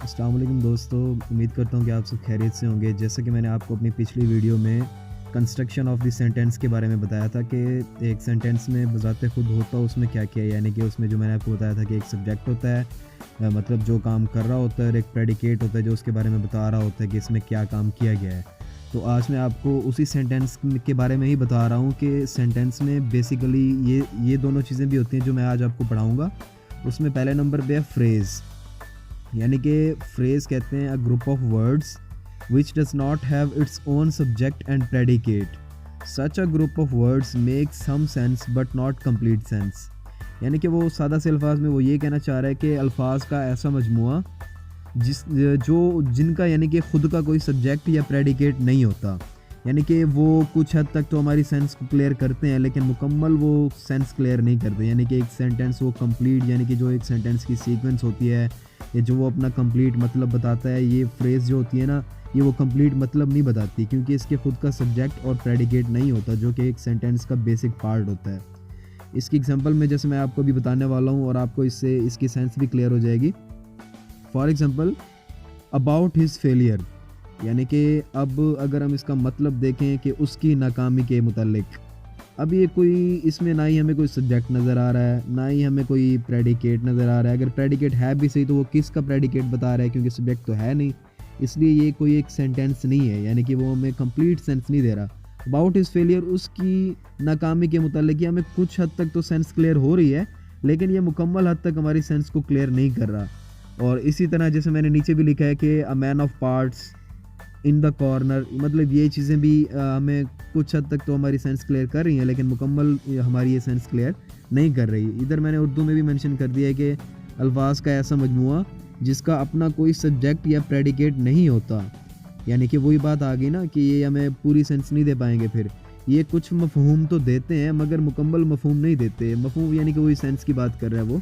अस्सलाम वालेकुम दोस्तों, उम्मीद करता हूँ कि आप सब खैरियत से होंगे। जैसा कि मैंने आपको अपनी पिछली वीडियो में कंस्ट्रक्शन ऑफ द सेंटेंस के बारे में बताया था कि एक सेंटेंस में बज़ाते खुद होता उसमें क्या-क्या है, यानी कि उसमें जो मैंने आपको बताया था कि एक सब्जेक्ट होता है, मतलब जो काम कर रहा होता है, और एक प्रेडिकेट होता है जो उसके बारे में बता रहा होता है कि इसमें क्या काम किया गया है। तो आज मैं आपको उसी सेंटेंस के बारे में ही बता रहा हूँ कि सेंटेंस में बेसिकली ये दोनों चीज़ें भी होती हैं जो मैं आज आपको पढ़ाऊँगा। उसमें पहले नंबर पे है फ्रेज़, यानी कि फ्रेज़ कहते हैं a group of words which does not have its own subject and predicate. Such a group of words make some sense but not complete sense. यानी कि वो सादा से अल्फाज में वो ये कहना चाह रहा है कि अल्फाज का ऐसा मजमुआ जिनका यानी कि ख़ुद का कोई सब्जेक्ट या प्रेडिकेट नहीं होता। यानी कि वो कुछ हद तक तो हमारी सेंस को क्लियर करते हैं, लेकिन मुकम्मल वो सेंस क्लियर नहीं करते। यानी कि एक सेंटेंस वो कंप्लीट, यानी कि जो एक सेंटेंस की सीक्वेंस होती है या जो वो अपना कंप्लीट मतलब बताता है, ये फ्रेज़ जो होती है ना, ये वो कंप्लीट मतलब नहीं बताती, क्योंकि इसके ख़ुद का सब्जेक्ट और प्रेडिकेट नहीं होता, जो कि एक सेंटेंस का बेसिक पार्ट होता है। इसकी एग्जांपल में जैसे मैं आपको अभी बताने वाला हूँ, और आपको इससे इसकी सेंस भी क्लियर हो जाएगी। For example, about his failure, यानी कि अब अगर हम इसका मतलब देखें कि उसकी नाकामी के मुतालिक, अब ये कोई इसमें ना ही हमें कोई सब्जेक्ट नज़र आ रहा है, ना ही हमें कोई प्रेडिकेट नज़र आ रहा है। अगर प्रेडिकेट है भी सही तो वो किसका प्रेडिकेट बता रहा है, क्योंकि सब्जेक्ट तो है नहीं, इसलिए ये कोई एक सेंटेंस नहीं है, यानी कि वो हमें कंप्लीट सेंस नहीं दे रहा। अबाउट हिज़ फेलियर, उसकी नाकामी के मुतालिक, ये हमें कुछ हद तक तो सेंस क्लियर हो रही है, लेकिन ये मुकम्मल हद तक हमारी सेंस को क्लियर नहीं कर रहा। और इसी तरह जैसे मैंने नीचे भी लिखा है कि a man of parts in the corner, मतलब ये चीज़ें भी हमें कुछ हद तक तो हमारी सेंस क्लियर कर रही हैं, लेकिन मुकम्मल हमारी ये सेंस क्लियर नहीं कर रही। इधर मैंने उर्दू में भी मेंशन कर दिया है कि अल्फाज का ऐसा मजमुआ जिसका अपना कोई सब्जेक्ट या प्रेडिकेट नहीं होता। यानी कि वही बात आ गई ना कि ये हमें पूरी सेंस नहीं दे पाएंगे। फिर ये कुछ मफहूम तो देते हैं मगर मुकम्मल मफहूम नहीं देते। मफहूम यानी कि वही सेंस की बात कर रहा है वो।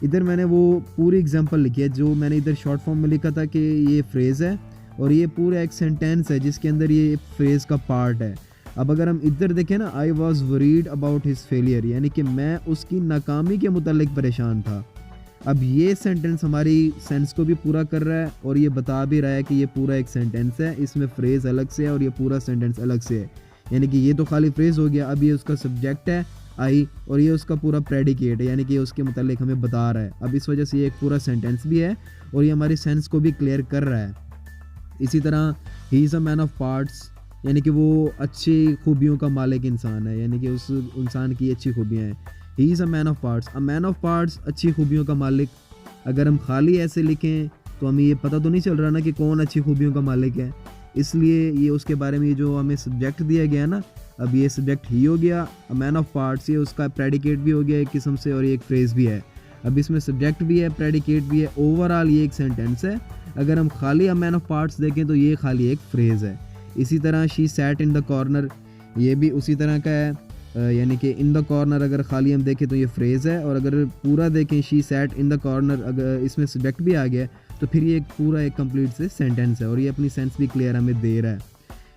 इधर मैंने वो पूरी एग्जांपल लिखी है, जो मैंने इधर शॉर्ट फॉर्म में लिखा था कि ये फ्रेज़ है और ये पूरा एक सेंटेंस है जिसके अंदर ये फ्रेज़ का पार्ट है। अब अगर हम इधर देखें ना, I was worried about his failure, यानी कि मैं उसकी नाकामी के मुतालिक परेशान था। अब ये सेंटेंस हमारी सेंस को भी पूरा कर रहा है और ये बता भी रहा है कि ये पूरा एक सेंटेंस है, इसमें फ्रेज़ अलग से है और ये पूरा सेंटेंस अलग से है। यानी कि ये तो खाली फ्रेज़ हो गया, अब ये उसका सब्जेक्ट है आई, और ये उसका पूरा प्रेडिकेट है, यानी कि उसके मुतालिक हमें बता रहा है। अब इस वजह से ये एक पूरा सेंटेंस भी है और ये हमारी सेंस को भी क्लियर कर रहा है। इसी तरह he is a man of parts, यानी कि वो अच्छी खूबियों का मालिक इंसान है, यानी कि उस इंसान की अच्छी खूबियाँ हैं। He is a man of parts, a man of parts, अच्छी खूबियों का मालिक। अगर हम खाली ऐसे लिखें तो हमें ये पता तो नहीं चल रहा ना कि कौन अच्छी खूबियों का मालिक है, इसलिए ये उसके बारे में जो हमें सब्जेक्ट दिया गया ना, अब ये सब्जेक्ट ही हो गया, अ मैन ऑफ पार्ट्स, ये उसका प्रेडिकेट भी हो गया एक किस्म से, और ये एक फ्रेज़ भी है। अब इसमें सब्जेक्ट भी है, प्रेडिकेट भी है, ओवरऑल ये एक सेंटेंस है। अगर हम खाली अ मैन ऑफ पार्ट्स देखें तो ये खाली एक फ्रेज़ है। इसी तरह she sat in the corner, ये भी उसी तरह का है। यानी कि इन द कॉर्नर अगर खाली हम देखें तो ये फ्रेज़ है, और अगर पूरा देखें she sat in the corner, अगर इसमें सब्जेक्ट भी आ गया तो फिर ये पूरा एक कंप्लीट से सेंटेंस है और ये अपनी सेंस भी क्लियर हमें दे रहा है।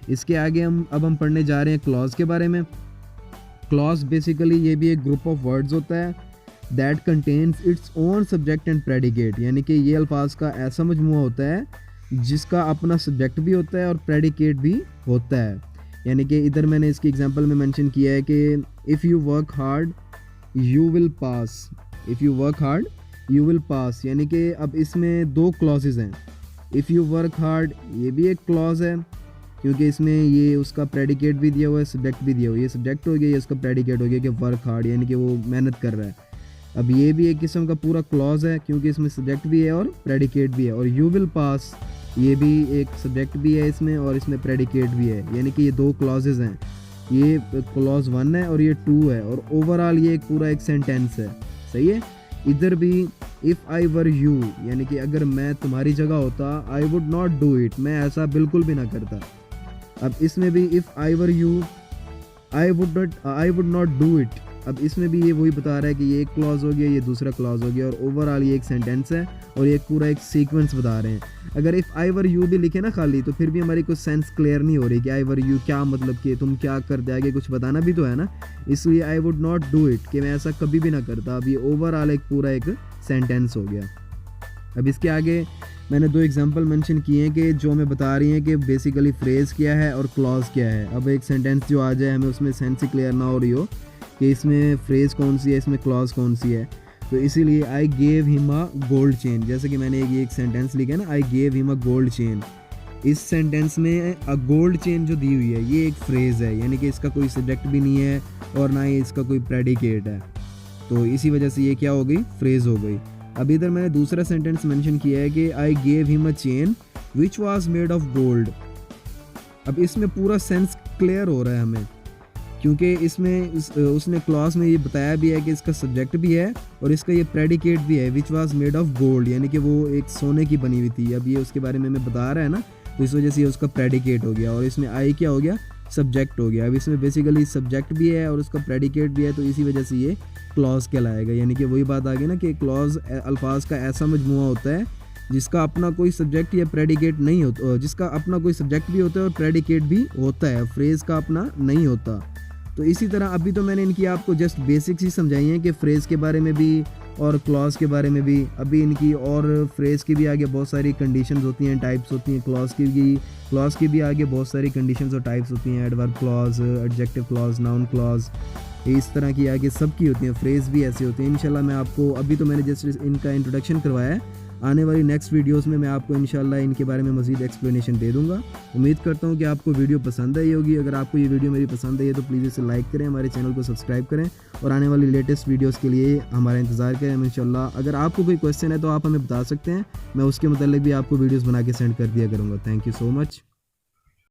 इसके आगे हम पढ़ने जा रहे हैं क्लॉज़ के बारे में। क्लॉज़ बेसिकली ये भी एक ग्रुप ऑफ वर्ड्स होता है that contains it's own subject and predicate, यानी कि ये अल्फाज का ऐसा मजमुआ होता है जिसका अपना सब्जेक्ट भी होता है और प्रेडिकेट भी होता है। यानी कि इधर मैंने इसकी एग्जांपल में मेंशन किया है कि if you work hard you will pass, if you work hard you will pass, यानी कि अब इसमें दो क्लॉजेज़ हैं। इफ़ यू वर्क हार्ड ये भी एक क्लॉज है, क्योंकि इसमें ये उसका प्रेडिकेट भी दिया हुआ है, सब्जेक्ट भी दिया हुआ है। ये सब्जेक्ट हो गया, ये उसका प्रेडिकेट हो गया कि वर्क हार्ड, यानी कि वो मेहनत कर रहा है। अब ये भी एक किस्म का पूरा क्लॉज है, क्योंकि इसमें सब्जेक्ट भी है और प्रेडिकेट भी है। और यू विल पास, ये भी एक सब्जेक्ट भी है इसमें और इसमें प्रेडिकेट भी है, यानी कि ये दो क्लॉजेज़ हैं। ये क्लॉज 1 है और ये 2 है, और ओवरऑल ये एक पूरा एक सेंटेंस है। सही है। इधर भी इफ़ आई वर यू, यानी कि अगर मैं तुम्हारी जगह होता, I would not do it, मैं ऐसा बिल्कुल भी ना करता। अब इसमें भी if I were you I would not do it, अब इसमें भी ये वही बता रहा है कि ये एक क्लॉज हो गया, ये दूसरा क्लॉज हो गया, और ओवरऑल ये एक सेंटेंस है और ये पूरा एक सीक्वेंस बता रहे हैं। अगर इफ़ आई वर यू भी लिखे ना खाली, तो फिर भी हमारी कुछ सेंस क्लियर नहीं हो रही कि आई वर यू क्या मतलब कि तुम क्या करते, आगे कुछ बताना भी तो है ना, इसलिए I would not do it कि मैं ऐसा कभी भी ना करता। अब ये ओवरऑल एक पूरा एक सेंटेंस हो गया। अब इसके आगे मैंने 2 एग्जांपल मेंशन किए हैं कि जो हमें बता रही हैं कि बेसिकली फ्रेज़ क्या है और क्लॉज़ क्या है। अब एक सेंटेंस जो आ जाए हमें उसमें सेंस ही क्लियर ना हो रही हो कि इसमें फ्रेज़ कौन सी है, इसमें क्लॉज़ कौन सी है। तो इसीलिए I gave him a gold chain, जैसे कि मैंने एक सेंटेंस लिखा है ना, I gave him a gold chain. इस सेंटेंस में अ गोल्ड चेन जो दी हुई है ये एक फ्रेज़ है, यानी कि इसका कोई सब्जेक्ट भी नहीं है और ना ही इसका कोई प्रेडिकेट है। तो इसी वजह से ये क्या हो गई, फ्रेज़ हो गई। अब इधर मैंने दूसरा सेंटेंस मेंशन किया है कि I gave him a chain which was made of gold. अब इसमें पूरा सेंस क्लियर हो रहा है हमें, क्योंकि इसमें उसने क्लॉज में ये बताया भी है कि इसका सब्जेक्ट भी है और इसका ये प्रेडिकेट भी है, which was made of gold, यानी कि वो एक सोने की बनी हुई थी। अब ये उसके बारे में हमें बता रहा है ना, तो इस वजह से ये उसका प्रेडिकेट हो गया और इसमें आई क्या हो गया, सब्जेक्ट हो गया। अब इसमें बेसिकली सब्जेक्ट भी है और उसका प्रेडिकेट भी है, तो इसी वजह से ये क्लॉज कहलाएगा। यानी कि वही बात आ गई ना कि क्लॉज अल्फाज का ऐसा मजमुआ होता है जिसका अपना कोई सब्जेक्ट या प्रेडिकेट नहीं होता, जिसका अपना कोई सब्जेक्ट भी होता है और प्रेडिकेट भी होता है, फ्रेज़ का अपना नहीं होता। तो इसी तरह अभी तो मैंने इनकी आपको जस्ट बेसिक्स ही समझाई हैं कि फ्रेज़ के बारे में भी और क्लॉज के बारे में भी। अभी इनकी और फ्रेज़ की भी आगे बहुत सारी कंडीशंस होती हैं, टाइप्स होती हैं। क्लॉज की भी आगे बहुत सारी कंडीशंस और टाइप्स होती हैं, adverb clause, adjective clause, noun clause, इस तरह की आगे सबकी होती हैं। फ्रेज़ भी ऐसी होती हैं। इंशाल्लाह मैं आपको, अभी तो मैंने जस्ट इनका इंट्रोडक्शन करवाया है, आने वाली नेक्स्ट वीडियोस में मैं आपको इंशाल्लाह इनके बारे में मज़ीद एक्सप्लेनेशन दे दूंगा। उम्मीद करता हूं कि आपको वीडियो पसंद आई होगी। अगर आपको ये वीडियो मेरी पसंद आई है तो प्लीज़ इसे लाइक करें, हमारे चैनल को सब्सक्राइब करें और आने वाली लेटेस्ट वीडियोस के लिए हमारा इंतज़ार करें इंशाल्लाह। अगर आपको कोई क्वेश्चन है तो आप हमें बता सकते हैं, मैं उसके मतलब भी आपको वीडियोज़ बना के सेंड कर दिया करूँगा। Thank you so much.